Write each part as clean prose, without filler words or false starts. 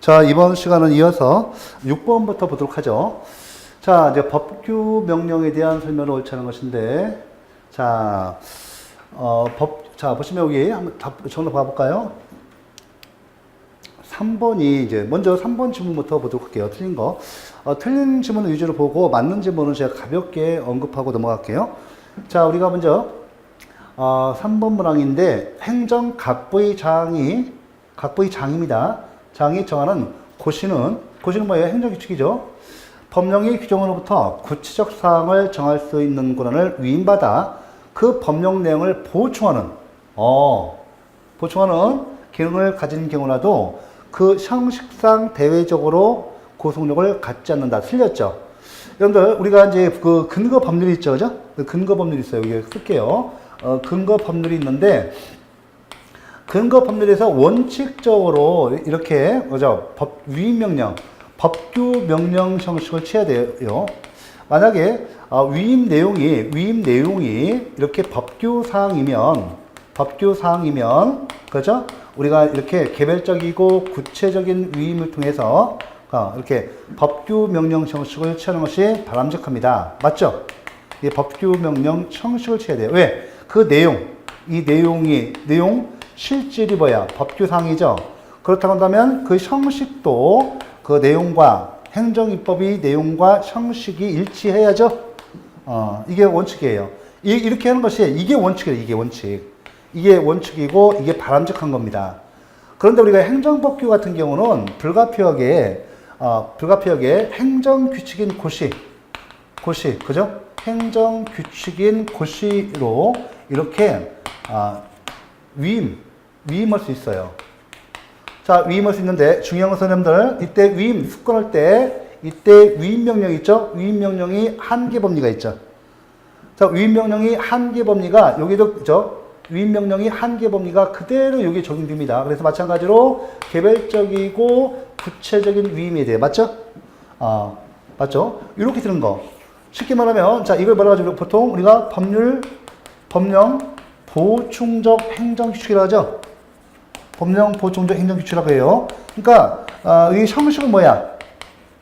자, 이번 시간은 이어서 6번부터 보도록 하죠. 자, 이제 법규 명령에 대한 설명을 옳지 않은 것인데, 자, 보시면 여기 한번 정답 봐볼까요? 3번이 이제, 먼저 3번 지문부터 보도록 할게요. 틀린 거. 틀린 지문을 위주로 보고, 맞는 지문은 제가 가볍게 언급하고 넘어갈게요. 자, 우리가 먼저, 3번 문항인데, 행정 각부의 장입니다. 장이 정하는 고시는 뭐예요? 행정규칙이죠. 법령의 규정으로부터 구체적 사항을 정할 수 있는 권한을 위임받아 그 법령 내용을 보충하는 기능을 가진 경우라도 그 형식상 대외적으로 구속력을 갖지 않는다. 틀렸죠? 여러분들, 우리가 이제 그 근거 법률이 있죠. 그죠? 근거 법률이 있어요. 여기 쓸게요. 근거 법률이 있는데, 근거 법률에서 원칙적으로 이렇게, 그죠? 위임명령, 법규 명령 형식을 취해야 돼요. 만약에, 위임 내용이 이렇게 법규 사항이면, 그죠? 우리가 이렇게 개별적이고 구체적인 위임을 통해서, 이렇게 법규 명령 형식을 취하는 것이 바람직합니다. 맞죠? 이 법규 명령 형식을 취해야 돼요. 왜? 그 내용, 실질이 뭐야? 법규상이죠. 그렇다고 한다면 그 형식도 그 내용과 행정입법의 내용과 형식이 일치해야죠. 이게 원칙이에요. 이렇게 하는 것이 이게 원칙이에요. 이게 원칙이고 이게 바람직한 겁니다. 그런데 우리가 행정법규 같은 경우는 불가피하게 행정규칙인 고시, 그죠? 행정규칙인 고시로 이렇게 위임할 수 있어요. 자, 위임할 수 있는데 중요한 것은 여러분들, 이때 습관할 때 이때 위임명령 있죠? 위임명령이 한계 법리가 있죠. 자, 위임명령이 한계 법리가 여기도 그죠? 위임명령이 한계 법리가 그대로 여기 적용됩니다. 그래서 마찬가지로 개별적이고 구체적인 위임에 대해 맞죠? 맞죠? 이렇게 쓰는 거. 쉽게 말하면 자, 이걸 말해가지고 보통 우리가 법령 보충적 행정규칙이라고 하죠. 법령 보충적 행정규칙이라고 해요. 그러니까 이 형식은 뭐야?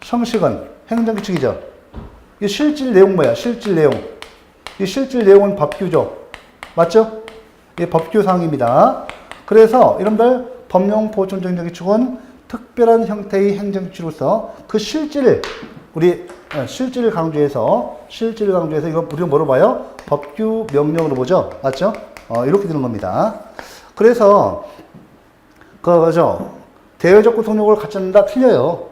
형식은 행정규칙이죠. 이 실질 내용 뭐야? 실질 내용은 법규죠. 맞죠? 이 법규사항입니다. 그래서 여러분들 법령 보충적 행정규칙은 특별한 형태의 행정규칙으로서 그 실질을 강조해서 이거 우리가 뭐로 봐요? 법규 명령으로 보죠. 맞죠? 이렇게 되는 겁니다. 그래서 그죠? 대외적 구속력을 갖지 않는다. 틀려요.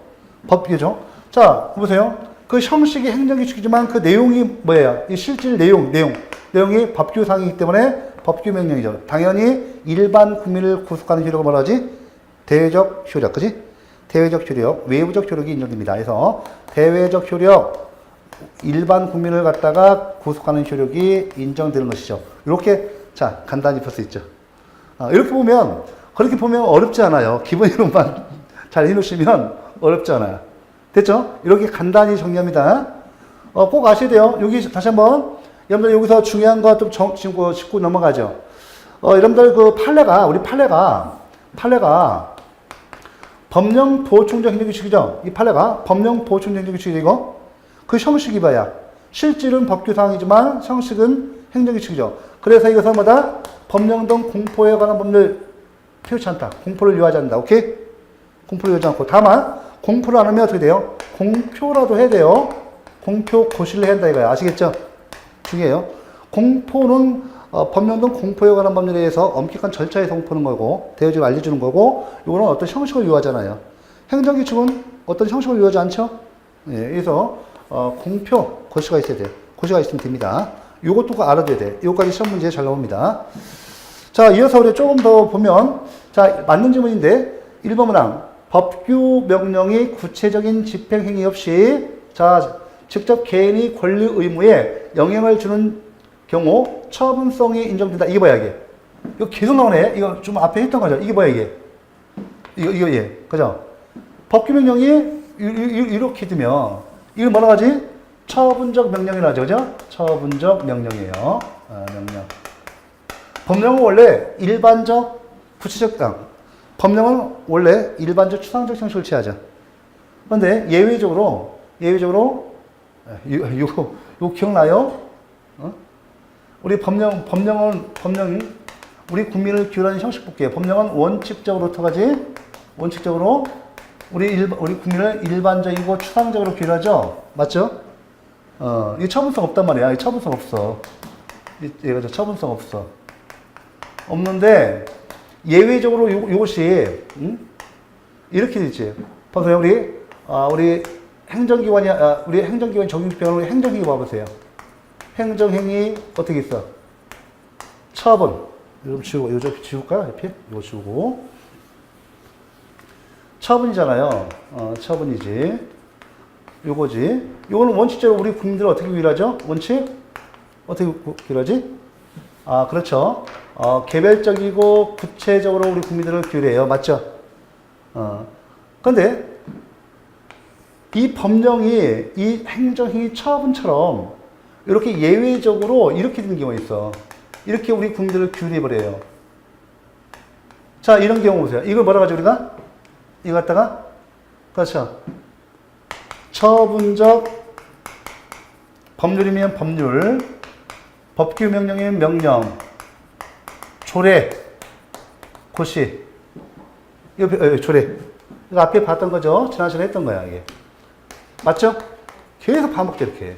법규죠. 자, 보세요. 그 형식이 행정규칙이지만 그 내용이 뭐예요? 이 실질 내용이 법규상이기 때문에 법규 명령이죠. 당연히 일반 국민을 구속하는 효력을 뭐라 하지? 대외적 효력, 그지? 대외적 효력, 외부적 효력이 인정됩니다. 그래서 대외적 효력, 일반 국민을 갖다가 구속하는 효력이 인정되는 것이죠. 이렇게 자, 간단히 볼 수 있죠. 그렇게 보면 어렵지 않아요. 기본으로만 잘 해놓으시면 어렵지 않아요. 됐죠? 이렇게 간단히 정리합니다. 꼭 아셔야 돼요. 여기 다시 한번 여러분들 여기서 중요한 거 좀 짚고 넘어가죠. 여러분들 그 판례가 법령 보충적 행정규칙이죠. 이 판례가 법령 보충적 행정규칙이고 그 형식이 뭐야? 실질은 법규사항이지만 형식은 행정규칙이죠. 그래서 이것은 뭐다? 법령 등 공포에 관한 법률 피우지 않다. 공포를 유하지 않는다. 오케이? 공포를 유하지 않고. 다만 공포를 안 하면 어떻게 돼요? 공표라도 해야 돼요. 공표 고시를 해야 한다 이거야. 아시겠죠? 중요해요. 공포는 법령 등 공포에 관한 법률에 의해서 엄격한 절차에서 공포는 거고 대외적으로 알려주는 거고 이거는 어떤 형식을 유하잖아요. 행정규칙은 어떤 형식을 유하지 않죠? 예, 그래서 공표 고시가 있어야 돼요. 고시가 있으면 됩니다. 요것도 알아둬야 돼. 요거까지 시험 문제에 잘 나옵니다. 자, 이어서 우리 조금 더 보면 자, 맞는 질문인데 1번 문항 법규 명령이 구체적인 집행 행위 없이 자, 직접 개인의 권리 의무에 영향을 주는 경우 처분성이 인정된다. 이게 뭐야, 이게? 이거 계속 나오네. 이거 좀 앞에 했던 거죠. 이게 뭐야, 이게? 이거, 예. 그죠? 법규 명령이 이렇게 되면, 이걸 뭐라고 하지? 처분적 명령이라고 하죠. 그죠? 처분적 명령이에요. 명령. 법령은 원래 일반적, 구체적, 법령은 원래 일반적 추상적 형식을 취하죠. 그런데 예외적으로 이거 기억나요? 어? 우리 법령이 우리 국민을 규율하는 형식 볼게요. 법령은 원칙적으로 어떡하지? 원칙적으로 우리 국민을 일반적이고 추상적으로 규율하죠? 맞죠? 이 처분성 없단 말이야. 이 처분성 없어. 얘가 처분성 없어. 없는데, 예외적으로 요것이, 이렇게 되지. 보세요. 우리 행정기관이, 우리 행정기관 적용표현으로 우리 행정행위 봐보세요. 행정행위 어떻게 있어? 처분. 이거 지울까? 옆에? 이거 지우고. 처분이잖아요. 처분이지. 요거지. 요거는 원칙적으로 우리 국민들을 어떻게 규율하죠? 원칙? 어떻게 규율하지? 그렇죠. 개별적이고 구체적으로 우리 국민들을 규율해요. 맞죠? 근데 이 법령이 이 행정행위 처분처럼 이렇게 예외적으로 이렇게 되는 경우가 있어. 이렇게 우리 국민들을 규율해버려요. 자, 이런 경우 보세요. 이걸 뭐라고 하죠, 우리가? 이거 갖다가? 그렇죠. 처분적 법률이면 법률, 법규 명령이면 명령, 조례, 고시. 이거 조례. 이거 앞에 봤던 거죠? 지난 시간에 했던 거야, 이게. 맞죠? 계속 반복돼, 이렇게.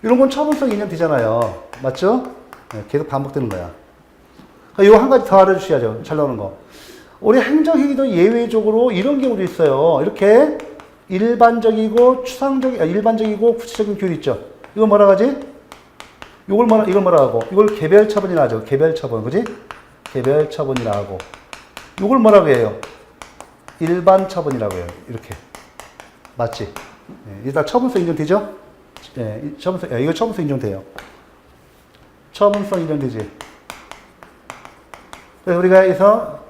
이런 건 처분성 인정되잖아요. 맞죠? 네, 계속 반복되는 거야. 이거 한 가지 더 알아주셔야죠. 잘 나오는 거. 우리 행정행위도 예외적으로 이런 경우도 있어요. 이렇게 일반적이고 일반적이고 구체적인 규율 있죠. 이거 뭐라 하지? 이걸 뭐라 하고? 이걸 개별처분이라 하죠. 개별처분. 그지? 개별처분이라 하고. 이걸 뭐라고 해요? 일반처분이라고 해요. 이렇게. 맞지? 네, 일단 처분성 인정되죠? 네, 이거 처분성 인정돼요. 처분성 인정되지? 그래서 우리가 여기서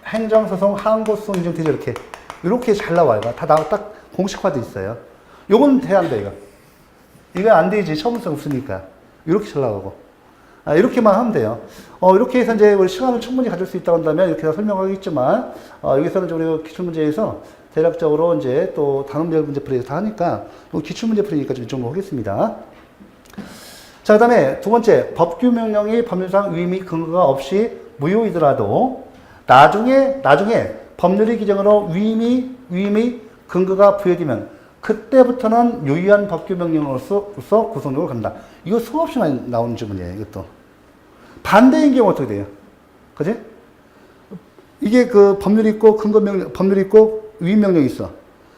행정소송 항고소송 인정되죠? 이렇게 잘 나와요. 딱 공식화돼 있어요. 요건 돼야 한다, 이거. 이거 안 되지. 처분성 없으니까. 이렇게 잘 나오고. 이렇게만 하면 돼요. 이렇게 해서 이제 우리 시간을 충분히 가질 수 있다고 한다면 이렇게 다 설명하겠지만, 여기서는 우리가 기출문제에서 대략적으로 이제 또 단원별 문제 풀이에서 다 하니까, 기출문제 풀이니까 좀 이 정도 하겠습니다. 자, 그 다음에 두 번째, 법규 명령이 법률상 의미 근거가 없이 무효이더라도, 나중에 법률의 규정으로 위임이 근거가 부여되면 그때부터는 유효한 법규 명령으로서 구속력을 갖는다. 이거 수없이 많이 나오는 질문이에요. 이것도. 반대인 경우 어떻게 돼요? 그지? 이게 그 법률이 있고 법률이 있고 위임 명령이 있어.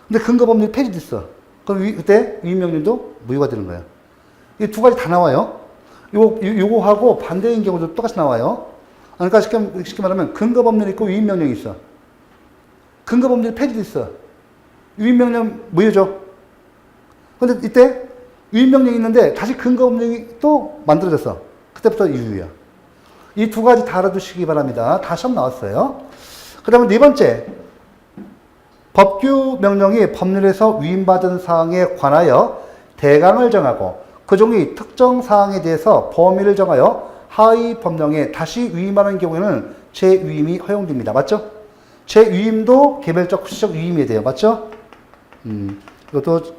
근데 근거 법률이 폐지됐어. 그럼 그때 위임 명령도 무효가 되는 거예요. 이 두 가지 다 나와요. 요거하고 반대인 경우도 똑같이 나와요. 그러니까 쉽게 말하면 근거 법률이 있고 위임 명령이 있어. 근거 법률이 폐지됐어. 위임 명령 무효죠. 근데 이때 위임 명령이 있는데 다시 근거 법령이 또 만들어졌어. 그때부터 유효야. 이 두 가지 다 알아두시기 바랍니다. 다 시험 나왔어요. 그 다음에 네 번째, 법규 명령이 법률에서 위임받은 사항에 관하여 대강을 정하고 그 종의 특정 사항에 대해서 범위를 정하여 하위 법령에 다시 위임하는 경우에는 재위임이 허용됩니다. 맞죠? 재위임도 개별적, 구체적 위임이 돼요. 맞죠? 이것도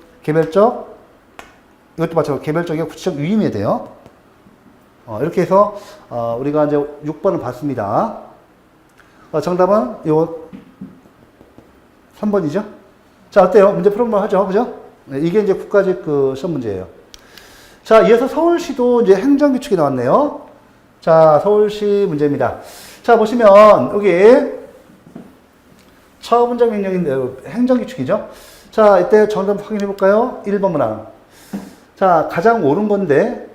마찬가지로 개별적이고 구체적 위임이 돼요. 이렇게 해서 우리가 이제 6번을 봤습니다. 정답은 요 3번이죠? 자, 어때요? 문제 풀어보면 하죠. 그죠? 네, 이게 이제 국가직 그 시험 문제예요. 자, 이어서 서울시도 이제 행정규칙이 나왔네요. 자, 서울시 문제입니다. 자, 보시면 여기 처분적 명령인데 행정규칙이죠. 자, 이때 정답 확인해 볼까요? 1번 문항. 자, 가장 옳은 건데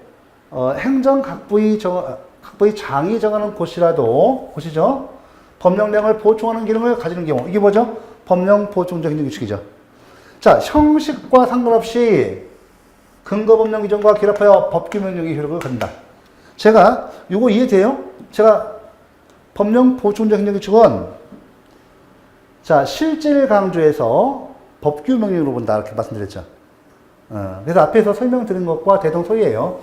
행정각부의 장이 정하는 곳이죠. 법령량을 보충하는 기능을 가지는 경우. 이게 뭐죠? 법령 보충적 행정규칙이죠. 자, 형식과 상관없이 근거법령 규정과 결합하여 법규명령의 효력을 갖는다. 제가 이거 이해돼요? 제가 법령 보충적 행정규칙은 자, 실질을 강조해서 법규명령으로 본다 이렇게 말씀드렸죠. 그래서 앞에서 설명드린 것과 대동소이해요.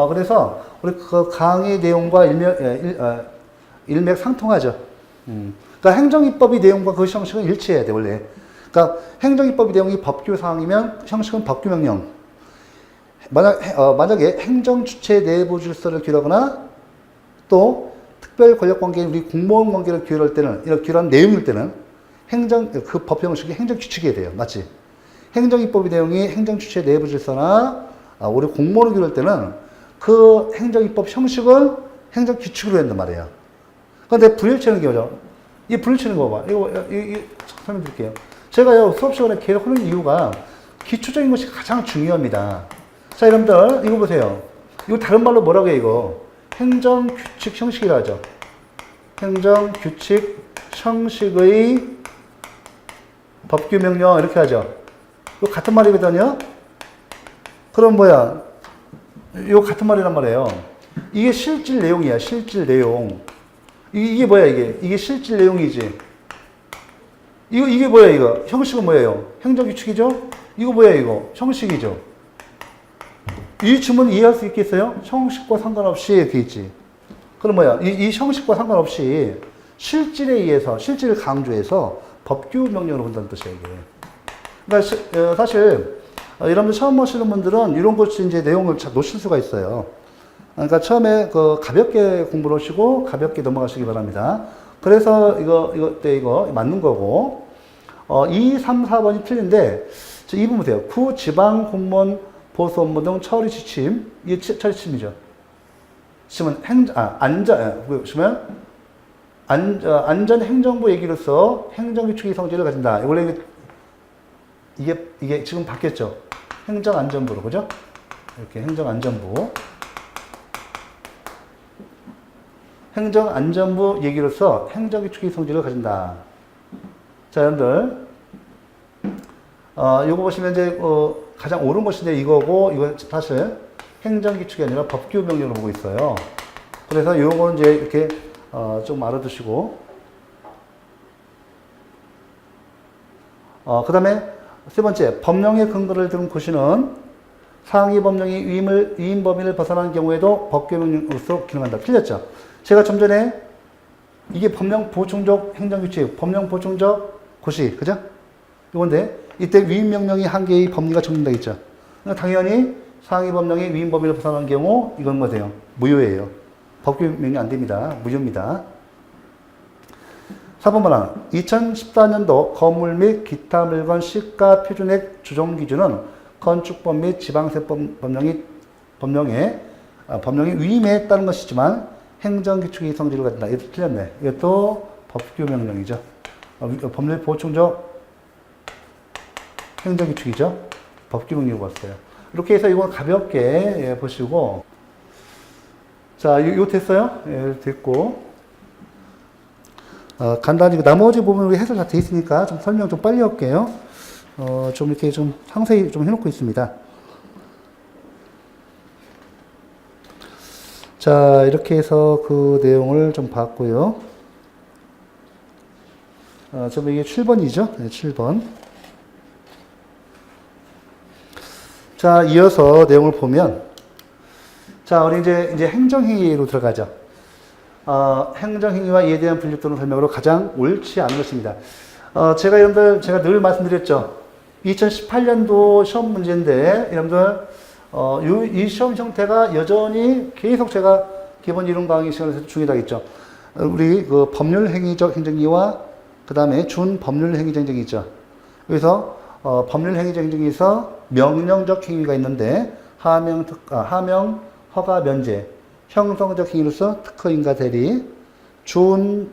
그래서 우리 그 강의 내용과 일맥상통하죠. 그러니까 행정입법의 내용과 그 형식은 일치해야 돼, 원래. 그러니까 행정입법의 내용이 법규사항이면 형식은 법규명령. 만약에 행정주체 내부 질서를 규율하거나 또 특별 권력관계인 우리 공무원 관계를 규율할 때는, 이런 규율한 내용일 때는 그 법 형식이 행정규칙이어야 돼요. 맞지? 행정입법의 내용이 행정주체 내부 질서나 우리 공무원을 규율할 때는 그 행정입법 형식은 행정규칙으로 한단 말이에요. 그런데 불일치하는 게 뭐죠? 이 불일치하는 거 봐. 이거 설명드릴게요. 제가요, 수업 시간에 계속 하는 이유가 기초적인 것이 가장 중요합니다. 자, 여러분들, 이거 보세요. 이거 다른 말로 뭐라고 해요, 이거? 행정규칙 형식이라 하죠. 행정규칙 형식의 법규명령, 이렇게 하죠. 이거 같은 말이거든요? 그럼 뭐야? 이거 같은 말이란 말이에요. 이게 실질 내용이야, 실질 내용. 이게 뭐야, 이게? 이게 실질 내용이지. 이게 뭐야, 이거? 형식은 뭐예요? 행정규칙이죠? 이거 뭐야, 이거? 형식이죠? 이 주문 이해할 수 있겠어요? 형식과 상관없이 이렇게 있지. 그럼 뭐야? 이 형식과 상관없이 실질에 의해서, 실질을 강조해서 법규 명령으로 본다는 뜻이야, 이게. 그러니까 사실 여러분들 처음 오시는 분들은 이런 것 이제 내용을 잘 놓칠 수가 있어요. 그러니까 처음에 그 가볍게 공부를 하시고 가볍게 넘어가시기 바랍니다. 그래서 이거 맞는 거고, 2, 3, 4번이 틀린데, 이 부분 보세요. 구 지방 공무원 보수 업무 등 처리 지침, 이게 처리 지침이죠. 지침은 안전 행정부 얘기로서 행정규칙의 성질을 가진다. 원래 이게 지금 바뀌었죠. 행정안전부로, 그죠? 이렇게 행정안전부. 행정안전부 얘기로서 행정규칙의 성질을 가진다. 자, 여러분들. 요거 보시면 이제, 가장 옳은 것인데 이거고, 이건 사실 행정규칙이 아니라 법규명령으로 보고 있어요. 그래서 요거는 이제 이렇게, 좀 알아두시고. 그 다음에 세 번째, 법령의 근거를 둔 고시는 상위 법령이 위임 범위를 벗어난 경우에도 법규명령으로서 기능한다. 틀렸죠? 제가 좀 전에 이게 법령 보충적 행정규칙, 법령 보충적 고시, 그죠? 이건데 이때 위임 명령이 한 개의 법리가 적용된다 했죠. 그러니까 당연히 상위 법령이 위임 범위를 벗어난 경우 이건 뭐예요? 무효예요. 법규 명령 안 됩니다. 무효입니다. 4번 문항. 2014년도 건물 및 기타 물건 시가 표준액 조정 기준은 건축법 및 지방세법 법령의 위임에 따른 것이지만 행정규칙의 성질을 갖는다. 이것도 틀렸네. 이것도 법규 명령이죠. 법률 보충적 행정규칙이죠. 법규 명령으로 봤어요. 이렇게 해서 이거 가볍게 보시고, 자, 이거 됐어요? 예, 됐고. 간단히 나머지 부분 해설 다 돼 있으니까 좀 설명 좀 빨리 할게요. 좀 이렇게 좀 상세히 좀 해놓고 있습니다. 자, 이렇게 해서 그 내용을 좀 봤고요. 좀 이게 7번이죠? 네, 7번. 자, 이어서 내용을 보면, 자, 우리 이제 행정행위로 들어가죠. 행정행위와 이에 대한 분류 또는 설명으로 가장 옳지 않은 것입니다. 제가 늘 말씀드렸죠. 2018년도 시험 문제인데, 여러분들, 이 시험 형태가 여전히 계속 제가 기본 이론 강의 시간에서 중요하다고 했죠. 우리 그 법률 행위적 행정행위와 그 다음에 준 법률 행위적 행정이 있죠. 그래서 법률 행위적 행정에서 명령적 행위가 있는데 하명, 허가, 면제, 형성적 행위로서 특허인가 대리, 준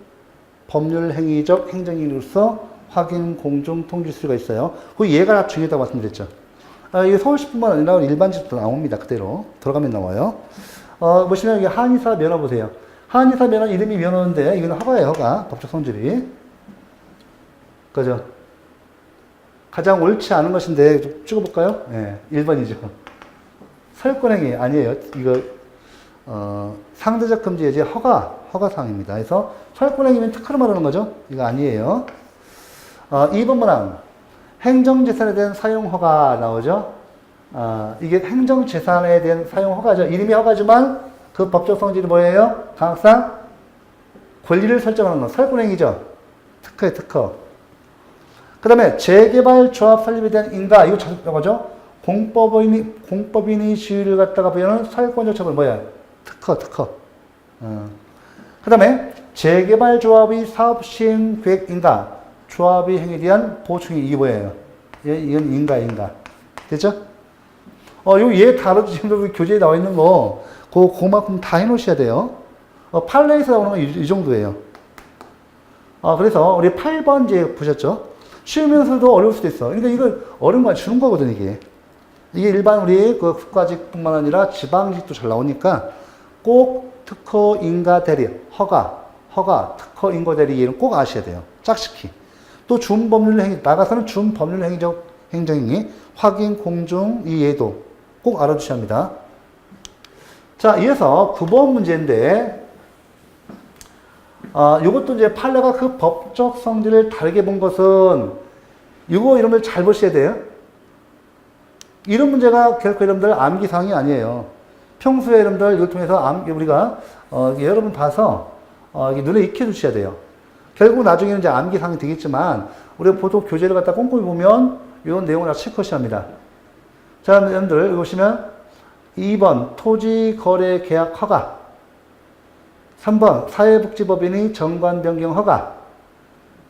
법률 행위적 행정행위로서 확인, 공정, 통지수가 있어요. 그 얘가 중요하다고 말씀드렸죠. 이게 서울시뿐만 아니라 일반직도 나옵니다. 그대로 들어가면 나와요. 보시면 여기 한의사 면허 보세요. 한의사 면허 이름이 면허인데 이건 허가예요. 허가. 법적 성질이. 그죠? 가장 옳지 않은 것인데 좀 찍어볼까요? 네, 1번이죠. 설권행위 아니에요. 이거 상대적 금지 예제 허가사항입니다. 그래서 설권행위면 특허를 말하는 거죠. 이거 아니에요. 2번 문항. 행정재산에 대한 사용허가 나오죠. 이게 행정재산에 대한 사용허가죠. 이름이 허가지만 그 법적 성질이 뭐예요? 강학상 권리를 설정하는 거. 설권행위죠. 특허에 특허. 그 다음에 재개발 조합 설립에 대한 인가, 이거 자주 나오죠? 공법인이 지위를 갖다가 부여하는 사회권적 처벌 뭐야? 특허. 그 다음에 재개발 조합의 사업 시행 계획 인가, 조합의 행위에 대한 보충이 이게 뭐예요? 이건 인가. 됐죠? 얘 다뤄지는 교재에 나와 있는 거, 그만큼 다 해놓으셔야 돼요. 판례에서 나오는 건 이 정도예요. 그래서 우리 8번 이제 보셨죠? 쉬우면서도 어려울 수도 있어. 그러니까 이걸 어려운 거 주는 거거든, 이게. 이게 일반 우리 그 국가직뿐만 아니라 지방직도 잘 나오니까 꼭 특허 인가 대리, 허가, 특허 인가 대리 이런 꼭 아셔야 돼요. 짝짓기. 또 준법률 행위, 나가서는 준법률 행정행위, 확인, 공중, 이 예도 꼭 알아두셔야 합니다. 자, 이어서 9번 문제인데, 요것도 이제 판례가 그 법적 성질을 다르게 본 것은, 이거 이름을 잘 보셔야 돼요. 이런 문제가 결코 여러분들 암기사항이 아니에요. 평소에 여러분들 이걸 통해서 우리가, 여러분 봐서, 눈에 익혀주셔야 돼요. 결국 나중에는 이제 암기사항이 되겠지만, 우리가 보통 교재를 갖다 꼼꼼히 보면, 이런 내용을 다 체크하셔야 합니다. 자, 여러분들, 여기 보시면, 2번, 토지거래계약 허가. 3번, 사회복지법인의 정관 변경 허가.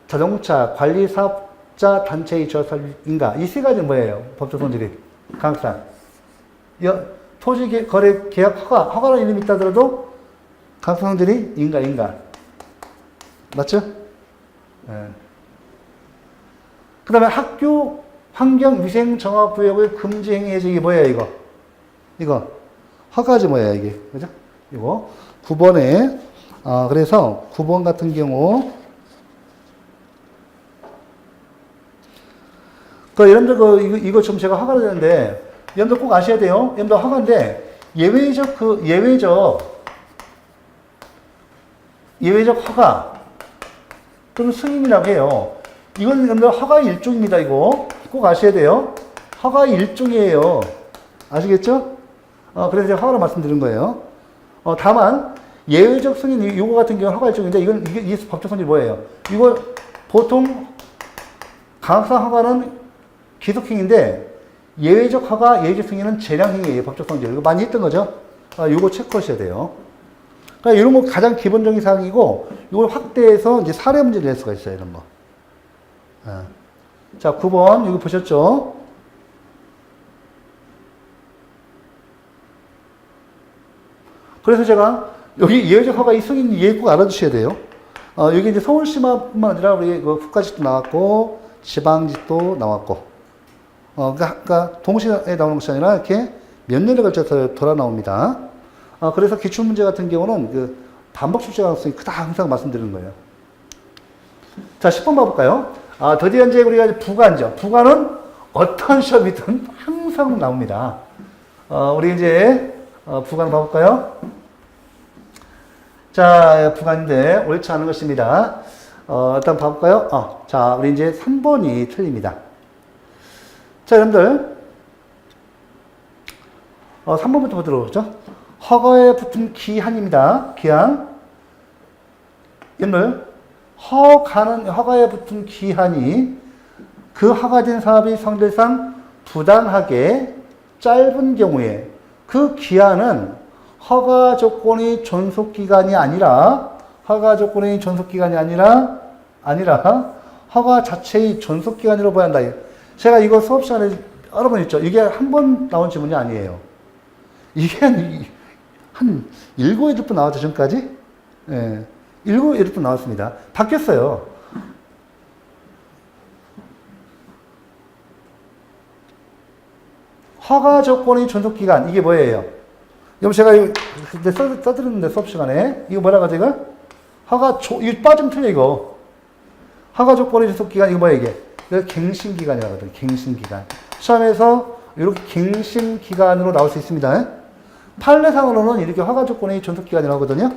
자동차 관리사업자 단체의 조합인가. 이 세 가지는 뭐예요? 법적 성질이. 강상. 토지거래계약 허가라는 이름이 있다 하더라도 강상 성질이 인가. 맞죠? 네. 그 다음에 학교 환경위생정화구역의 금지행위 해제, 이게 뭐예요, 이거? 허가지 뭐야, 이게. 그죠? 이거. 9번에, 그래서 9번 같은 경우, 여러분들 이거 좀 제가 허가를 되는데, 여러분들 꼭 아셔야 돼요. 여러분들 허가인데, 예외적 허가, 또는 승인이라고 해요. 이건 여러분들 허가의 일종입니다, 이거. 꼭 아셔야 돼요. 허가의 일종이에요. 아시겠죠? 그래서 제가 허가를 말씀드린 거예요. 다만, 예외적 승인, 이거 같은 경우는 허가 일종인데, 이게 법적 성질이 뭐예요? 이거 보통, 강학상 허가는 기속행위인데, 예외적 허가, 예외적 승인은 재량행위예요, 법적 성질. 이거 많이 했던 거죠? 이거 체크하셔야 돼요. 그러니까 이런 거 가장 기본적인 사항이고, 이걸 확대해서 이제 사례 문제를 낼 수가 있어요, 이런 거. 자, 9번, 여기 보셨죠? 그래서 제가 여기 예외적 허가 이 승인 예외 꼭 알아두셔야 돼요. 여기 이제 서울시마뿐만 아니라 우리 국가직도 나왔고, 지방직도 나왔고, 그러니까 동시에 나오는 것이 아니라 이렇게 몇 년에 걸쳐서 돌아 나옵니다. 그래서 기출문제 같은 경우는 그 반복 출제 가능성이 크다 항상 말씀드리는 거예요. 자, 10번 봐볼까요? 드디어 이제 우리가 이제 부가죠. 부가는 어떤 시험이든 항상 나옵니다. 우리 이제 부가는 봐볼까요? 자, 부가인데 옳지 않은 것입니다. 일단 봐볼까요? 자, 우리 이제 3번이 틀립니다. 자, 여러분들 3번부터 보도록 하죠. 허가에 붙은 기한입니다. 기한. 여러분들 허가에 붙은 기한이 그 허가된 사업이 성질상 부당하게 짧은 경우에 그 기한은 허가 조건의 존속기간이 아니라 허가 자체의 존속기간으로 보야 한다. 제가 이거 수업 시간에 여러 번 했죠. 이게 한 번 나온 질문이 아니에요. 이게 한 7, 8번 나왔죠, 지금까지? 예. 7, 8번 나왔습니다. 바뀌었어요. 허가 조건의 존속기간, 이게 뭐예요? 여러분, 제가 그때 써드렸는데, 수업 시간에. 이거 뭐라고 하죠, 이거? 이거 빠지면 틀려, 이거. 허가 조건의 존속기간, 이거 뭐야, 이게? 이거 갱신기간이라고 하거든요, 갱신기간. 시험에서 이렇게 갱신기간으로 나올 수 있습니다. 판례상으로는 이렇게 허가 조건의 존속기간이라고 하거든요.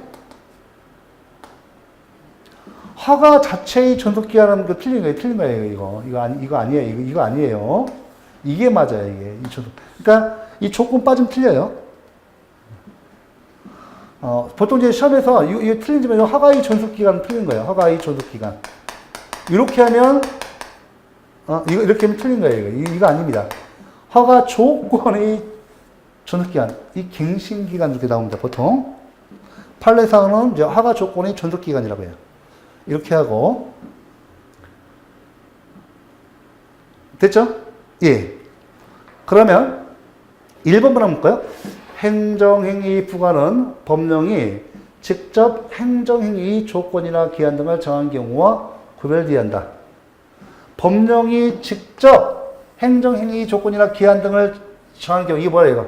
허가 자체의 존속기간은 틀린 거예요, 이거 아니에요. 이거 아니에요. 이게 맞아요, 이게. 그러니까 이 조건 빠지면 틀려요. 보통 이제 시험에서 이거 틀린 점은 허가의 존속기간 틀린 거예요. 허가의 존속기간. 이렇게 하면, 이렇게 하면 틀린 거예요. 이거 아닙니다. 허가 조건의 존속기간, 이 갱신기간 이렇게 나옵니다. 보통. 판례상은 이제 허가 조건의 존속기간이라고 해요. 이렇게 하고. 됐죠? 예. 그러면 1번만 한번 볼까요? 행정행위 부과는 법령이 직접 행정행위 조건이나 기한 등을 정한 경우와 구별되어야 한다. 법령이 직접 행정행위 조건이나 기한 등을 정한 경우, 이게 뭐야,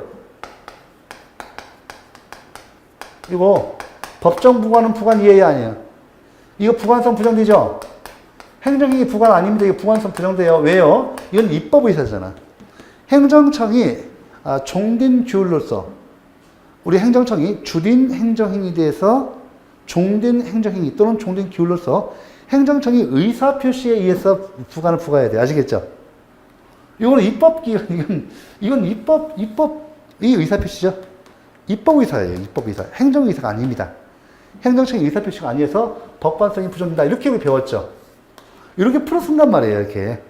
이거 법정 부과는 부관 이해야 아니에요. 이거 부관성 부정되죠? 행정행위 부관 아닙니다. 이거 부관성 부정돼요. 왜요? 이건 입법의사잖아. 행정청이 종된 규율로서 우리 행정청이 주된 행정행위에 대해서 종된 행정행위 또는 종된 규율로서 행정청이 의사표시에 의해서 부관을 부과해야 돼요. 아시겠죠? 이거는 이건 입법의 의사표시죠. 입법의사예요. 입법의사. 행정의사가 아닙니다. 행정청의 의사표시가 아니어서 법관성이 부정된다. 이렇게 우리 배웠죠. 이렇게 풀어쓴단 말이에요. 이렇게.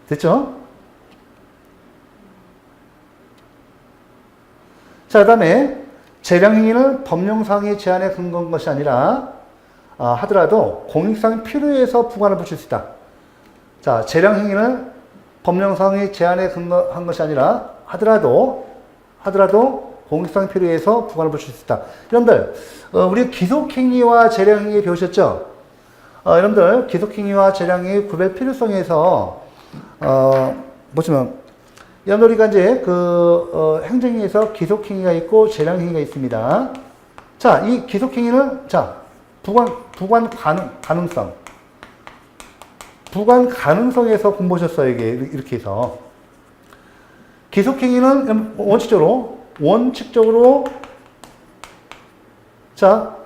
됐죠? 자, 그 다음에 재량행위는 법령상의 제한에 근거한 것이 아니라 하더라도 공익상 필요해서 부관을 붙일 수 있다. 자, 재량행위는 법령상의 제한에 근거한 것이 아니라 하더라도 공익상 필요해서 부관을 붙일 수 있다. 여러분들, 우리 기속행위와 재량행위 배우셨죠? 여러분들, 기속행위와 재량행위 구별 필요성에서 보시면 여러분들 우리가 이제 행정행위에서 기속행위가 있고 재량행위가 있습니다. 자, 이 기속행위는 부관 가능성. 부관 가능성에서 공부하셨어요. 이게 이렇게 해서. 기속행위는 원칙적으로 자,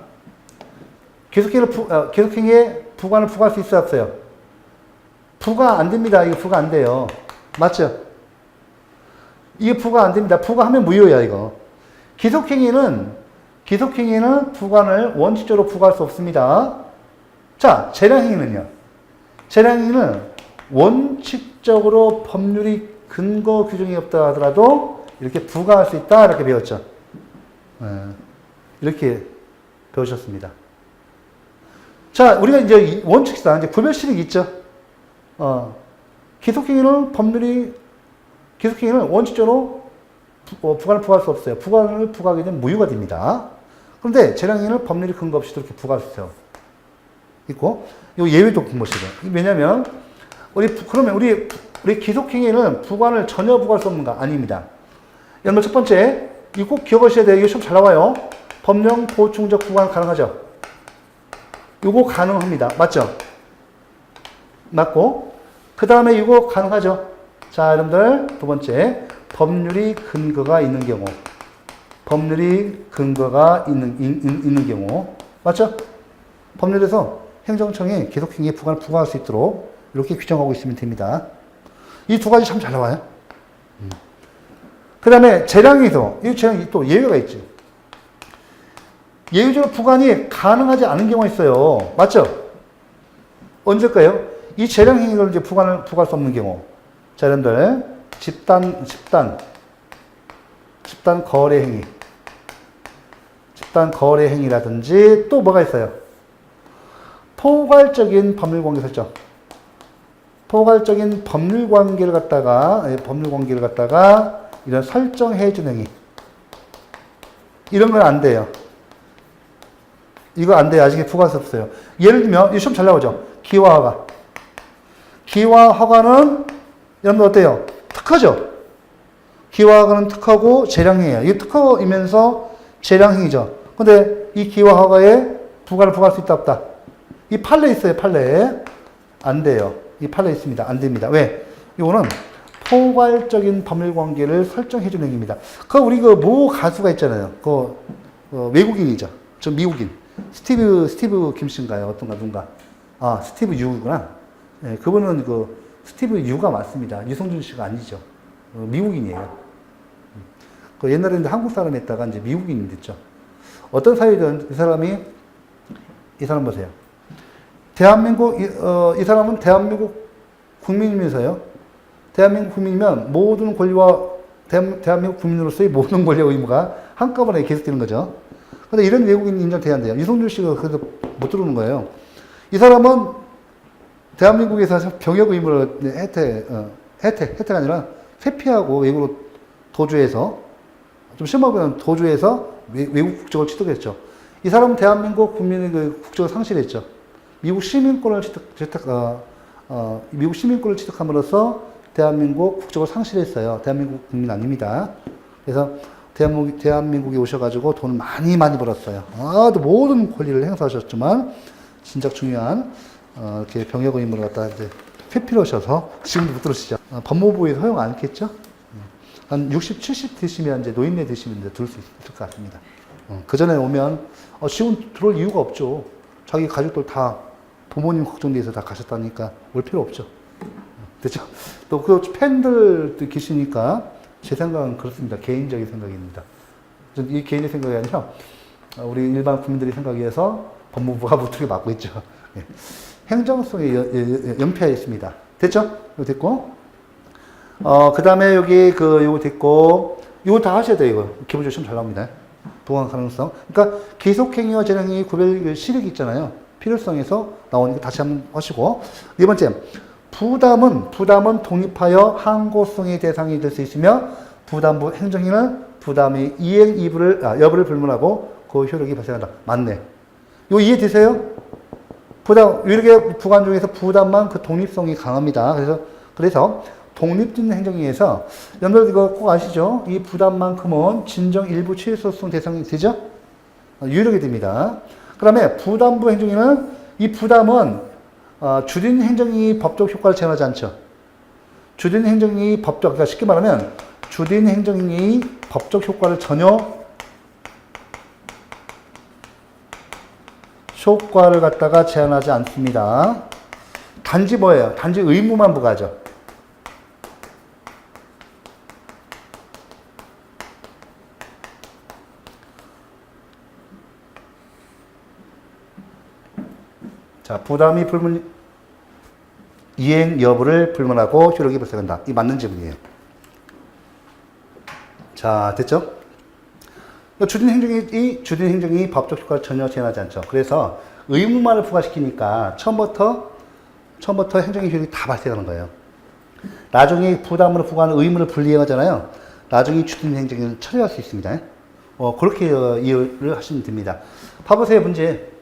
기속행위에 부관을 부과할 수 있어요, 없어요? 부과 안 됩니다. 이거 부과 안 돼요. 맞죠? 이게 부과 안 됩니다. 부과하면 무효야, 이거. 기속행위는 부관을 원칙적으로 부과할 수 없습니다. 자, 재량행위는요? 재량행위는 원칙적으로 법률이 근거 규정이 없다 하더라도 이렇게 부과할 수 있다. 이렇게 배웠죠. 이렇게 배우셨습니다. 자, 우리가 이제 원칙상 이제 구별식이 있죠. 기속행위는 원칙적으로 부관을 부과할 수 없어요. 부관을 부과하게 되면 무효가 됩니다. 그런데 재량행위는 법률이 근거 없이 이렇게 부과할 수 있어요. 있고, 이 예외도 공부하시고요. 왜냐면, 그러면 우리 기속행위는 부관을 전혀 부과할 수 없는가? 아닙니다. 여러분, 첫 번째, 이거 꼭 기억하셔야 돼요. 이거 시험 잘 나와요. 법령 보충적 부관 가능하죠? 이거 가능합니다. 맞죠? 맞고, 그 다음에 이거 가능하죠? 자, 여러분들, 두 번째, 법률이 근거가 있는 경우. 법률이 근거가 있는 경우. 맞죠? 법률에서 행정청이 기속행위에 부관을 부과할 수 있도록 이렇게 규정하고 있으면 됩니다. 이 두 가지 참 잘 나와요. 그 다음에 재량에서, 이 재량이 또 예외가 있지. 예외적으로 부관이 가능하지 않은 경우가 있어요. 맞죠? 언제일까요? 이 재량행위를 이제 부관을 부과할 수 없는 경우. 자, 여러분들, 집단 거래행위. 집단 거래행위라든지 또 뭐가 있어요? 포괄적인 법률관계 설정. 포괄적인 법률관계를 갖다가 이런 설정해준 행위. 이런 건 안 돼요. 이거 안 돼요. 아직 부과할 수 없어요. 예를 들면, 이 시험 잘 나오죠? 기와허가. 기와허가는, 여러분 어때요? 특허죠? 기와허가는 특허고 재량행위예요. 이게 특허이면서 재량행위죠. 근데 이 기와허가에 부과를 부과할 수 있다, 없다? 이 판례 있어요, 판례. 안 돼요. 이 판례 있습니다. 안 됩니다. 왜? 이거는 포괄적인 법률관계를 설정해주는 행위입니다. 우리 모 가수가 있잖아요. 외국인이죠. 저 미국인. 스티브 김씨인가요? 누군가. 스티브 유구나. 네, 그분은 스티브 유가 맞습니다. 유성준 씨가 아니죠. 미국인이에요. 옛날에는 한국 사람이 있다가 이제 미국인이 됐죠. 어떤 사유든 이 사람 보세요. 대한민국, 이 사람은 대한민국 국민이면서요. 대한민국 국민이면 모든 권리와 대한민국 국민으로서의 모든 권리와 의무가 한꺼번에 계속되는 거죠. 근데 이런 외국인 인정돼야 한대요. 이성준 씨가 그래서 못 들어오는 거예요. 이 사람은 대한민국에서 병역 의무를 혜택 아니라 회피하고 외국으로 도주해서, 좀 심하게는 도주해서 외국 국적을 취득했죠. 이 사람은 대한민국 국민의 그 국적을 상실했죠. 미국 시민권을 미국 시민권을 취득함으로써 대한민국 국적을 상실했어요. 대한민국 국민 아닙니다. 그래서 대한민국에 오셔가지고 돈을 많이 벌었어요. 또 모든 권리를 행사하셨지만, 진짜 중요한, 이렇게 병역 의무를 갖다 이제 회피를 하셔서, 지금도 못 들으시죠? 법무부에서 허용 안 했겠죠? 한 60, 70 드시면 이제 노인네 드시면 이제 들을 수 있을 것 같습니다. 그 전에 오면, 지금 들어올 이유가 없죠. 자기 가족들 다 부모님 걱정돼서 다 가셨다니까 올 필요 없죠. 됐죠? 또 그 팬들도 계시니까 제 생각은 그렇습니다. 개인적인 생각입니다. 이 개인의 생각이 아니라 우리 일반 국민들의 생각에서 법무부가 무턱에 맡고 있죠. 예. 행정성에 연패해 있습니다. 됐죠? 이거 됐고. 그 다음에 여기 요거 됐고, 이거 다 하셔야 돼요, 이거. 기본적으로 시험 잘 나옵니다. 부강 가능성. 그러니까 계속행위와 재량행위 구별 시력이 있잖아요. 필요성에서 나오니까 다시 한번 하시고. 네 번째. 부담은 독립하여 항고성의 대상이 될 수 있으며, 부담부 행정행위는 부담의 이행 여부를 불문하고 그 효력이 발생한다. 맞네. 이거 이해되세요? 유력의 부관 중에서 부담만 그 독립성이 강합니다. 그래서 독립적인 행정행위에서, 여러분들 이거 꼭 아시죠? 이 부담만큼은 진정 일부 취소성 대상이 되죠? 유력이 됩니다. 그 다음에 부담부 행정행위는, 이 부담은 주된 행정이 법적 효과를 제한하지 않죠. 주된 행정이 그러니까 쉽게 말하면 주된 행정이 법적 효과를 효과를 갖다가 제한하지 않습니다. 단지 뭐예요? 단지 의무만 부과하죠. 자, 부담이 이행 여부를 불문하고 효력이 발생한다. 이 맞는 지문이에요. 자, 됐죠? 주된 행정이 법적 효과를 전혀 제한하지 않죠. 그래서 의무만을 부과시키니까 처음부터 행정의 효력이 다 발생하는 거예요. 나중에 부담으로 부과하는 의무를 분리하잖아요. 나중에 주된 행정을 처리할 수 있습니다. 그렇게 이해를 하시면 됩니다. 봐보세요, 문제.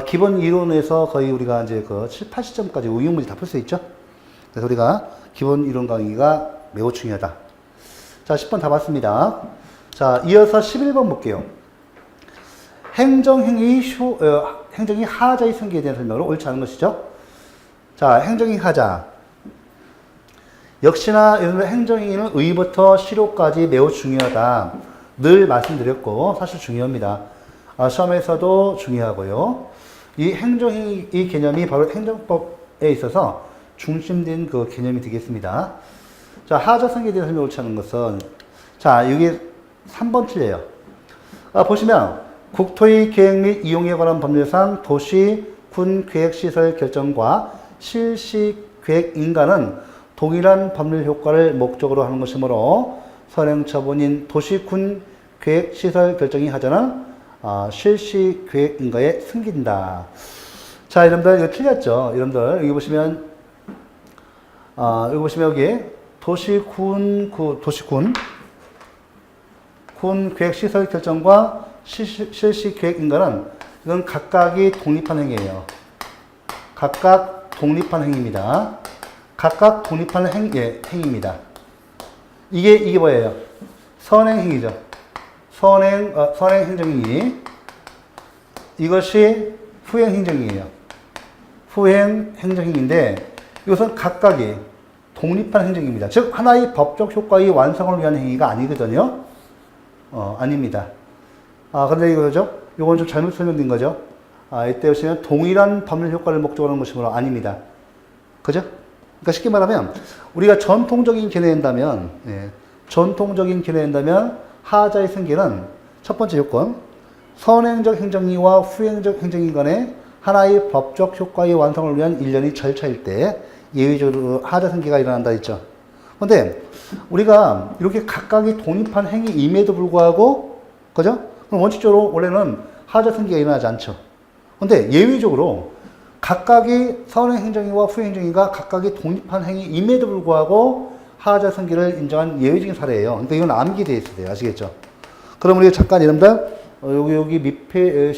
기본 이론에서 거의 우리가 이제 7, 80점까지 응용 문제 다 풀 수 있죠? 그래서 우리가 기본 이론 강의가 매우 중요하다. 자, 10번 다 봤습니다. 자, 이어서 11번 볼게요. 행정이 하자의 성기에 대한 설명을 옳지 않은 것이죠. 자, 행정이 하자. 역시나 행정행위는 의부터 실효까지 매우 중요하다. 늘 말씀드렸고 사실 중요합니다. 시험에서도 중요하고요. 이 행정행위 이 개념이 바로 행정법에 있어서 중심된 그 개념이 되겠습니다. 자, 하자 성기에 대한 설명을 옳지 않은 것은, 자, 이게 3번 틀려요. 보시면 국토의 계획 및 이용에 관한 법률상 도시, 군 계획시설 결정과 실시 계획 인가는 동일한 법률 효과를 목적으로 하는 것이므로 선행처분인 도시, 군 계획시설 결정이 하자는 실시 계획 인가에 승긴다. 자, 여러분들 이거 틀렸죠? 여러분들 여기 보시면 여기 도시, 군 계획시설 결정과 실시 계획 인가는 이건 각각이 독립한 행위예요. 각각 독립한 행위입니다. 각각 독립한 행위입니다. 이게 뭐예요? 선행 행위죠. 선행 행정행위. 이것이 후행 행정행위예요. 후행 행정행위인데 이것은 각각이 독립한 행정입니다. 즉 하나의 법적 효과의 완성을 위한 행위가 아니거든요. 아닙니다. 근데 이거죠? 이건 좀 잘못 설명된 거죠? 이때 보시면 동일한 법률 효과를 목적으로 하는 것이므로 아닙니다. 그죠? 그러니까 쉽게 말하면 우리가 전통적인 견해한다면 하자의 승계는 첫 번째 요건 선행적 행정행위와 후행적 행정행위 간에 하나의 법적 효과의 완성을 위한 일련의 절차일 때 예외적으로 하자승계가 일어난다 했죠. 근데 우리가 이렇게 각각이 독립한 행위임에도 불구하고, 그죠? 그럼 원칙적으로 원래는 하자승계가 일어나지 않죠. 근데 예외적으로 각각의 선행행정위와 후행정위가 각각이 독립한 행위임에도 불구하고 하자승계를 인정한 예외적인 사례예요. 그러니까 이건 암기되어 있어야 돼요. 아시겠죠? 그럼 우리 잠깐 여러분들 여기 밑에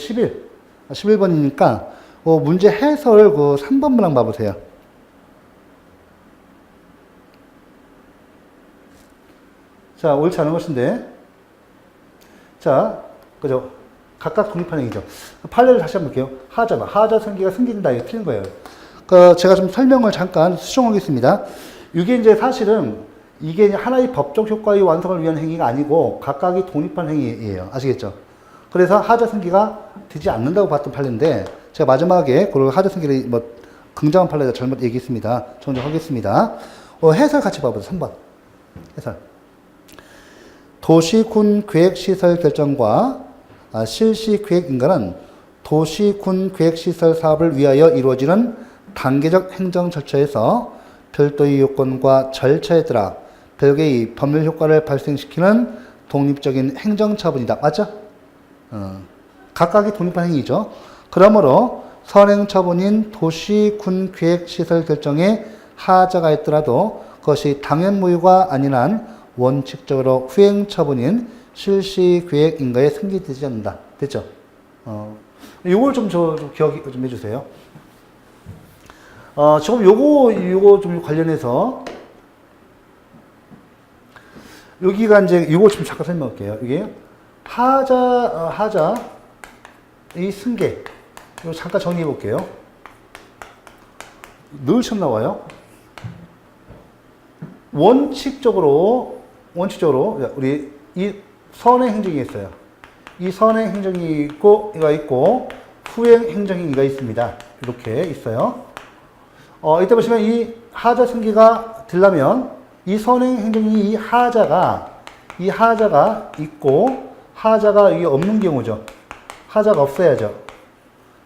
11번이니까 문제 해설 그 3번 문항 봐보세요. 자, 옳지 않은 것인데. 자, 그죠? 각각 독립한 행위죠. 판례를 다시 한번 볼게요. 하자승계가 승계된다. 이거 틀린 거예요. 제가 좀 설명을 잠깐 수정하겠습니다. 이게 이제 사실은 이게 하나의 법적 효과의 완성을 위한 행위가 아니고 각각이 독립한 행위예요. 아시겠죠? 그래서 하자승계가 되지 않는다고 봤던 판례인데 제가 마지막에 그 하자승계를 긍정한 판례가 잘못 얘기했습니다. 정정하겠습니다. 해설 같이 봐보세요. 3번. 해설. 도시군 계획시설 결정과 실시계획인가는 도시군 계획시설 사업을 위하여 이루어지는 단계적 행정 절차에서 별도의 요건과 절차에 따라 별개의 법률 효과를 발생시키는 독립적인 행정처분이다. 맞죠? 각각이 독립한 행위죠. 그러므로 선행처분인 도시군 계획시설 결정에 하자가 있더라도 그것이 당연무효가 아닌 한 원칙적으로 후행처분인 실시계획인가에 승계되지 않는다. 됐죠? 요걸 좀 기억 좀 해주세요. 지금 요거 좀 관련해서 여기가 이제 요거 좀 잠깐 설명할게요. 이게 하자 이 승계 이거 잠깐 정리해 볼게요. 늘 처음 나와요. 원칙적으로 우리 이 선행 행정이 있어요. 이 선행 행정이 있고 후행 행정이가 있습니다. 이렇게 있어요. 이때 보시면 이 하자 승계가 되려면 이 선행 행정이 이 하자가 있고 하자가 이게 없는 경우죠. 하자가 없어야죠.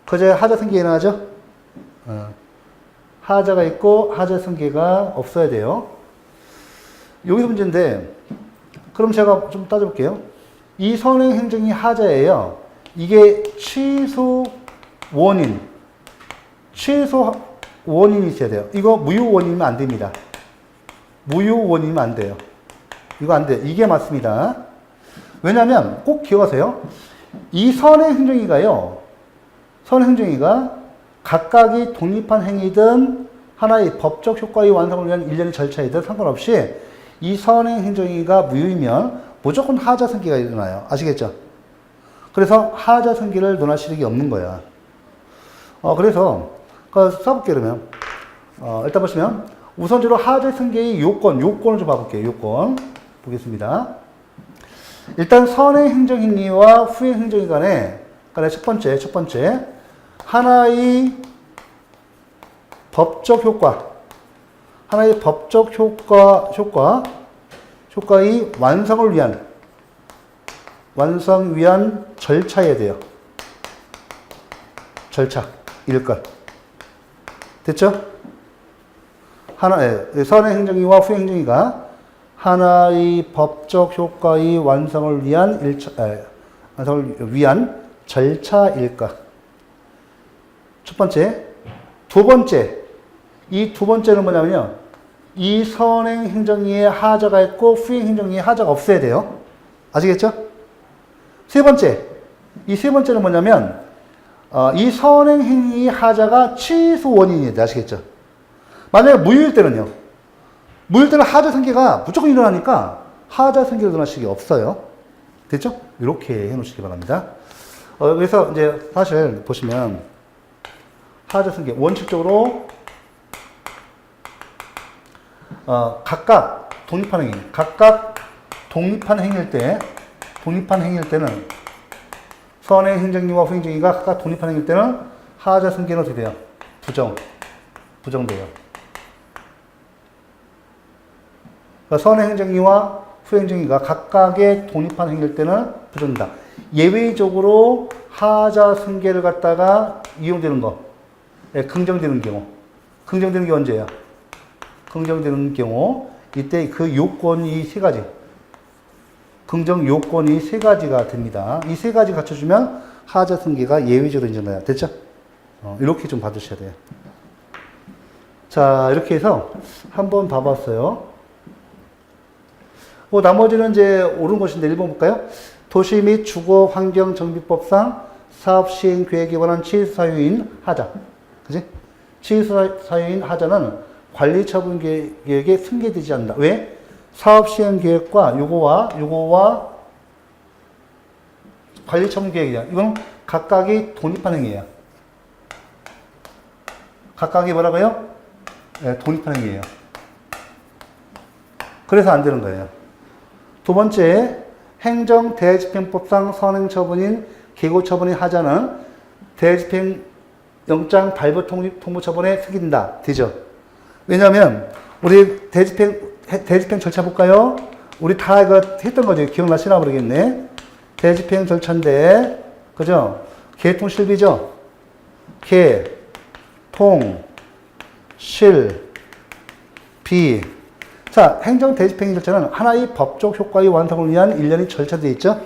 그제 하자 승계 일어나죠? 하자가 있고 하자 승계가 없어야 돼요. 여기서 문제인데 그럼 제가 좀 따져볼게요. 이 선행 행정이 하자예요. 이게 취소 원인이 있어야 돼요. 이거 무효 원인이면 안 됩니다. 무효 원인이면 안 돼요. 이거 안 돼. 이게 맞습니다. 왜냐하면 꼭 기억하세요. 이 선행 행정이가 각각이 독립한 행위든 하나의 법적 효과의 완성을 위한 일련의 절차이든 상관없이 이 선행 행정이가 무효이면 무조건 하자 승계가 일어나요. 아시겠죠? 그래서 하자 승계를 논할 실익이 없는 거야. 그래서 써볼게요. 그러면 일단 보시면 우선적으로 하자 승계의 요건을 좀 봐볼게요. 요건 보겠습니다. 일단 선행 행정 행위와 후행 행정위 간에 첫 번째 하나의 법적 효과의 완성을 위한 절차여야 돼요. 절차일 것. 됐죠? 선행 행정위와 후행 행정위가 하나의 법적 효과의 완성을 위한 절차일 것. 첫 번째. 두 번째. 이 두 번째는 뭐냐면요. 이 선행 행정위에 하자가 있고 후행 행정위에 하자가 없어야 돼요. 아시겠죠? 세 번째. 이 세 번째는 뭐냐면 이 선행 행위 하자가 취소 원인이에요. 아시겠죠? 만약에 무효일 때는요. 무효일 때는 하자 승계가 무조건 일어나니까 하자 승계를 일어날 수가 없어요. 됐죠? 이렇게 해놓으시기 바랍니다. 그래서 이제 사실 보시면 하자 승계 원칙적으로 각각 독립한 행위일 때는 선행 행정위와 후 행정위가 각각 독립한 행위일 때는 하자 승계는 어떻게 돼요? 부정돼요. 그러니까 선행 행정위와 후 행정위가 각각의 독립한 행위일 때는 부정된다. 예외적으로 하자 승계를 갖다가 이용되는 거. 예, 긍정되는 경우. 긍정되는 게 언제예요? 긍정되는 경우. 이때 그 요건이 세 가지. 긍정 요건이 세 가지가 됩니다. 이 세 가지 갖춰주면 하자 승계가 예외적으로 인정돼요. 됐죠? 이렇게 좀 봐주셔야 돼요. 자, 이렇게 해서 한번 봐봤어요. 나머지는 이제 옳은 것인데 1번 볼까요? 도시 및 주거 환경 정비법상 사업 시행 계획에 관한 취소 사유인 하자. 그지? 취소 사유인 하자는 관리 처분 계획에 승계되지 않는다. 왜? 사업 시행 계획과 요거와 관리 처분 계획이야. 이건 각각이 독립한 행위예요. 각각이 뭐라고요? 네, 독립한 행위예요. 그래서 안 되는 거예요. 두 번째, 행정 대집행법상 선행처분인 계고처분의 하자는 대집행 영장 발부 통보 처분에 승인된다. 되죠? 왜냐하면 우리 대집행 절차 볼까요? 우리 다 이거 했던 거죠. 기억나시나 모르겠네. 대집행 절차인데, 그죠? 계통실비죠? 개, 통, 실, 비. 자, 행정 대집행 절차는 하나의 법적 효과의 완성을 위한 일련의 절차되어 있죠?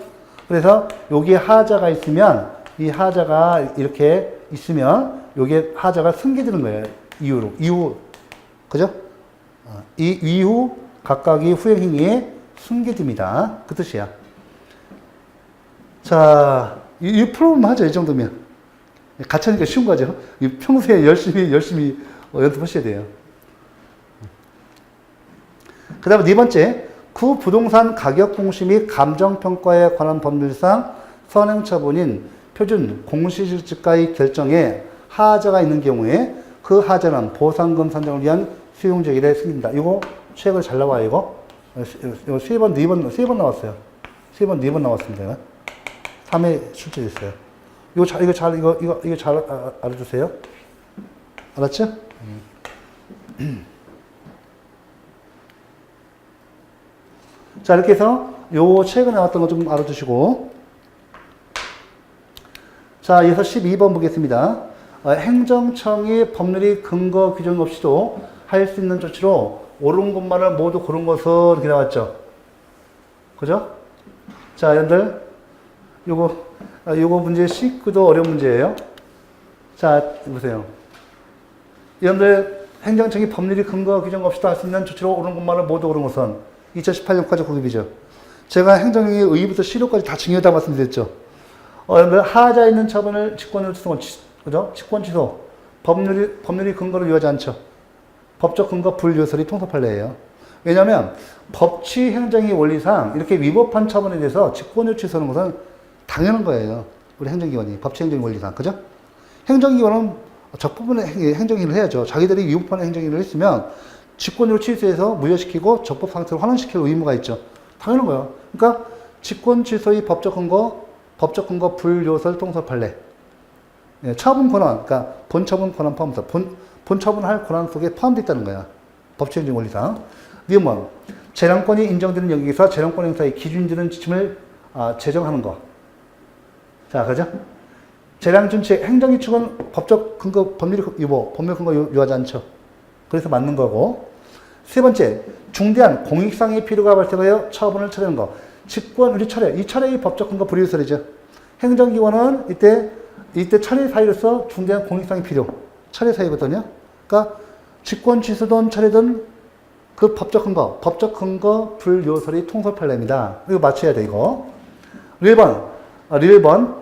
그래서 여기에 하자가 있으면, 이 하자가 이렇게 있으면, 여기에 하자가 승계되는 거예요. 이후. 그죠? 이 이후 각각의 후행행위에 승계됩니다. 그 뜻이야. 자, 이 프로그램 하죠. 이 정도면. 같이 하니까 쉬운 거죠. 평소에 열심히 연습하셔야 돼요. 그 다음에 네 번째, 구 부동산 가격 공시 및 감정평가에 관한 법률상 선행처분인 표준 공시지가의 결정에 하자가 있는 경우에 그 하자는 보상금 산정을 위한 수용제기에 승인된다. 이거 최근에 잘 나와요, 이거. 이거 세 번 나왔어요. 세 번, 네 번 나왔습니다. 3회 출제됐어요. 이거 잘 알아주세요. 알았죠? 자, 이렇게 해서 요 최근에 나왔던 거 좀 알아두시고. 자, 이어서 12번 보겠습니다. 행정청이 법률이 근거 규정 없이도 할 수 있는 조치로 옳은 것만을 모두 고른 것은 이렇게 나왔죠. 그죠? 자, 여러분들, 요거 문제 C도 어려운 문제예요. 자, 보세요. 여러분들, 행정청이 법률이 근거 규정 없이도 할 수 있는 조치로 옳은 것만을 모두 고른 것은 2018년까지 고급이죠. 제가 행정의 의의부터 실효까지 다 중요하다 말씀드렸죠. 여러분들, 하자 있는 처분을 직권으로 취소, 그죠? 직권 취소. 법률이 근거를 요하지 않죠. 법적 근거 불요설이 통섭할래예요. 왜냐하면 법치 행정의 원리상 이렇게 위법한 처분에 대해서 직권을 취소하는 것은 당연한 거예요. 우리 행정기관이 법치 행정의 원리상, 그죠? 행정기관은 적법한 행정일을 해야죠. 자기들이 위법한 행정일을 했으면 직권으로 취소해서 무효시키고 적법 상태로 환원시킬 의무가 있죠. 당연한 거예요. 그러니까 직권 취소의 법적 근거 불요설 통섭할래. 예, 처분 권한, 그러니까 본처분 권한 포함해서 본처분할 권한 속에 포함되어 있다는 거야. 법치행정 원리상. 위험은 재량권이 인정되는 영역에서 재량권 행사의 기준되는 지침을 제정하는 거. 자, 그죠? 재량 준칙, 행정의 축은 법적 근거, 법률 근거 요하지 않죠. 그래서 맞는 거고. 세 번째, 중대한 공익상의 필요가 발생하여 처분을 처리하는 거. 직권, 우리 철회. 이 철회의 법적 근거 불이유설이죠. 행정기관은 이때 철회 사유로서 중대한 공익상의 필요. 철회 사유거든요. 그러니까 직권 취소든 철회든 그 법적 근거 불요설이 통솔판례입니다. 이거 맞춰야 돼, 이거. 1번,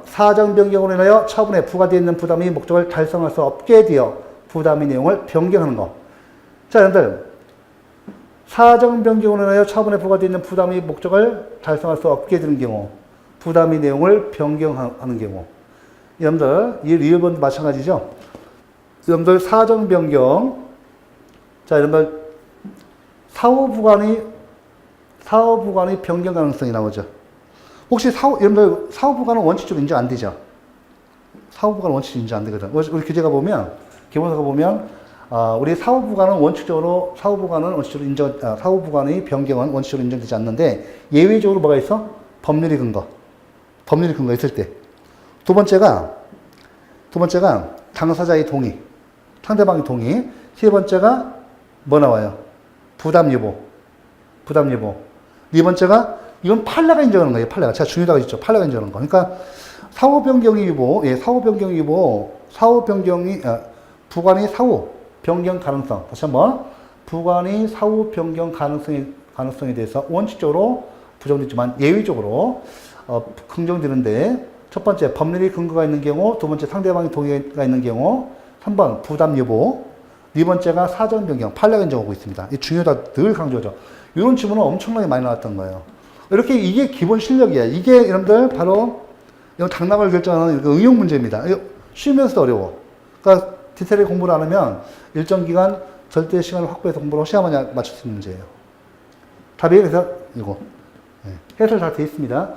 사정 변경으로 인하여 처분에 부과되어 있는 부담의 목적을 달성할 수 없게 되어 부담의 내용을 변경하는 거. 자, 여러분들, 사정 변경으로 인하여 처분에 부과되어 있는 부담의 목적을 달성할 수 없게 되는 경우, 부담의 내용을 변경하는 경우. 여러분들, 1번도 마찬가지죠. 여러분들, 사정 변경. 자, 여러분들, 사후부관의 변경 가능성이 나오죠. 혹시 여러분들, 사후부관은 원칙적으로 인정 안 되죠? 사후부관은 원칙적으로 인정 안 되거든. 우리 교재가 보면, 기본서가 보면, 우리 사후부관의 변경은 원칙적으로 인정되지 않는데, 예외적으로 뭐가 있어? 법률이 근거 있을 때. 두 번째가 당사자의 동의, 상대방의 동의. 세 번째가 뭐 나와요? 부담 여부. 네 번째가 이건 판례가 인정하는 거예요. 판례가. 제가 중요하다고 했죠. 판례가 인정하는 거. 그러니까 사후 변경의 유보, 부관의 사후 변경 가능성. 다시 한번 부관의 사후 변경 가능성에 대해서 원칙적으로 부정되지만 예외적으로 긍정되는데, 첫 번째 법률의 근거가 있는 경우, 두 번째 상대방의 동의가 있는 경우, 3번 부담 여부, 네 번째가 사전 변경, 판례가 인정하고 있습니다. 이 중요하다 늘 강조하죠. 이런 질문은 엄청나게 많이 나왔던 거예요. 이렇게 이게 기본 실력이야. 이게 여러분들 바로 이건 당락을 결정하는 응용 문제입니다. 쉬면서도 어려워. 그러니까 디테일하게 공부를 안 하면 일정 기간 절대 시간을 확보해서 공부를 시험에 맞출 수 있는 문제예요. 답이 그래서 이거 해설 다 되어 있습니다.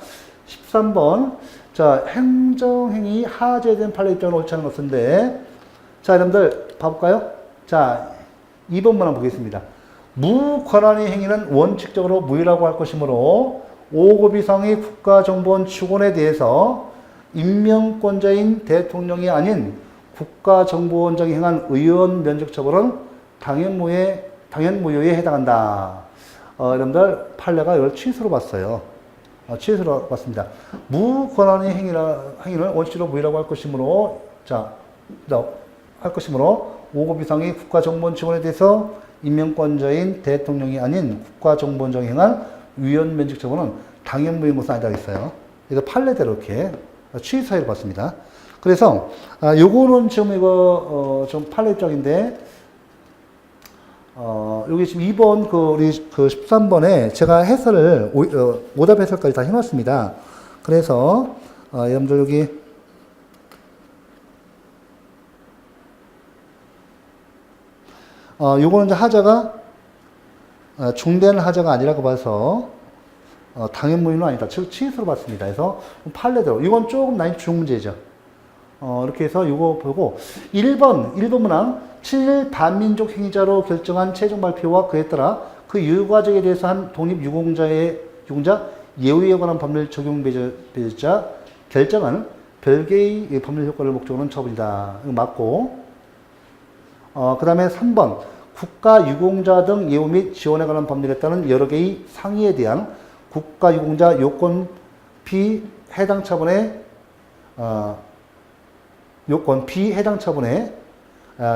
13번 자 행정행위 하제된 판례 입장을 옳지 않은 것인데, 자 여러분들 봐볼까요? 자 2번만 한번 보겠습니다. 무권한의 행위는 원칙적으로 무효라고 할 것이므로 5급 이상의 국가정보원 직원에 대해서 임명권자인 대통령이 아닌 국가정보원장이 행한 의원 면책 처벌은 당연 무효에 해당한다. 여러분들 판례가 이걸 취소로 봤어요. 취소로 봤습니다. 무권한의 행위는 원칙적으로 무효라고 할 것이므로, 할 것이므로 5급 이상의 국가정보원 직원에 대해서 임명권자인 대통령이 아닌 국가정보원장이 행한 위원 면책 처분은 당연 무효인 것은 아니다 했어요. 그래서 판례대로 이렇게 취소 사유를 봤습니다. 그래서 요거는 지금 좀 판례 입장인데, 여기 지금 2번 우리 13번에 제가 해설을 오답 해설까지 다 해놨습니다. 그래서 여러분들 여기 요거는 이제 하자가 중대한 하자가 아니라고 봐서 당연 무효는 아니다. 즉 취소로 봤습니다. 그래서 판례대로 이건 조금 난이도 중 문제죠. 이렇게 해서 요거 보고 1번 문항 7일 반민족 행위자로 결정한 최종 발표와 그에 따라 그 유가족에 대해서 한 독립유공자 예우에 관한 법률 적용 배제자 결정은 별개의 법률 효과를 목적으로 처분이다. 이거 맞고, 그 다음에 3번 국가유공자 등 예우 및 지원에 관한 법률에 따른 여러 개의 상의에 대한 국가유공자 요건 비해당 처분에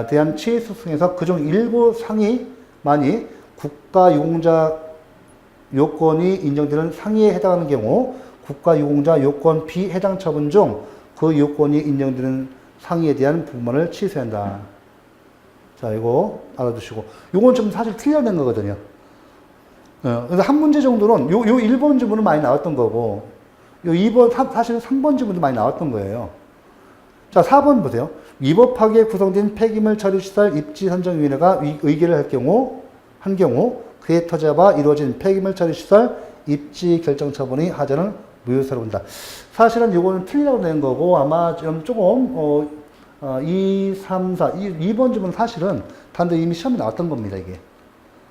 대한 취소승에서 그중 일부 상의만이 국가유공자 요건이 인정되는 상의에 해당하는 경우 국가유공자 요건 비해당 처분 중 그 요건이 인정되는 상의에 대한 부분을 취소한다. 자, 이거 알아두시고. 요건 좀 사실 틀려낸 거거든요. 그래서 한 문제 정도는 요 1번 지문은 많이 나왔던 거고, 요 2번, 사실은 3번 지문도 많이 나왔던 거예요. 자, 4번 보세요. 위법하게 구성된 폐기물 처리시설 입지선정위원회가 의결을 한 경우 그에 터져봐 이루어진 폐기물 처리시설 입지 결정 처분이 하자는 무효사로 본다. 사실은 요거는 틀리라고 낸 거고, 아마 좀 조금 2, 3, 4, 2번 지문은 사실은 단도히 이미 시험에 나왔던 겁니다, 이게.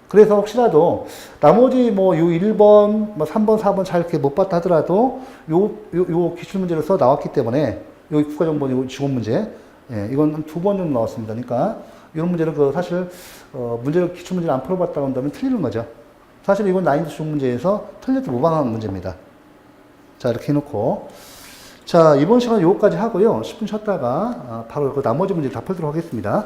그래서 혹시라도 나머지 요 1번, 3번, 4번 잘 이렇게 못 봤다 하더라도 요 기출문제로서 나왔기 때문에 요 국가정보원 직원 문제, 이건 한 2번 정도 나왔습니다. 그러니까 이런 문제는 사실 문제를 기출문제를 안 풀어봤다고 한다면 틀리는 거죠. 사실 이건 난이도 중 문제에서 틀려도 무방한 문제입니다. 자, 이렇게 해놓고, 자, 이번 시간 요거까지 하고요. 10분 쉬었다가 바로 그 나머지 문제 다 풀도록 하겠습니다.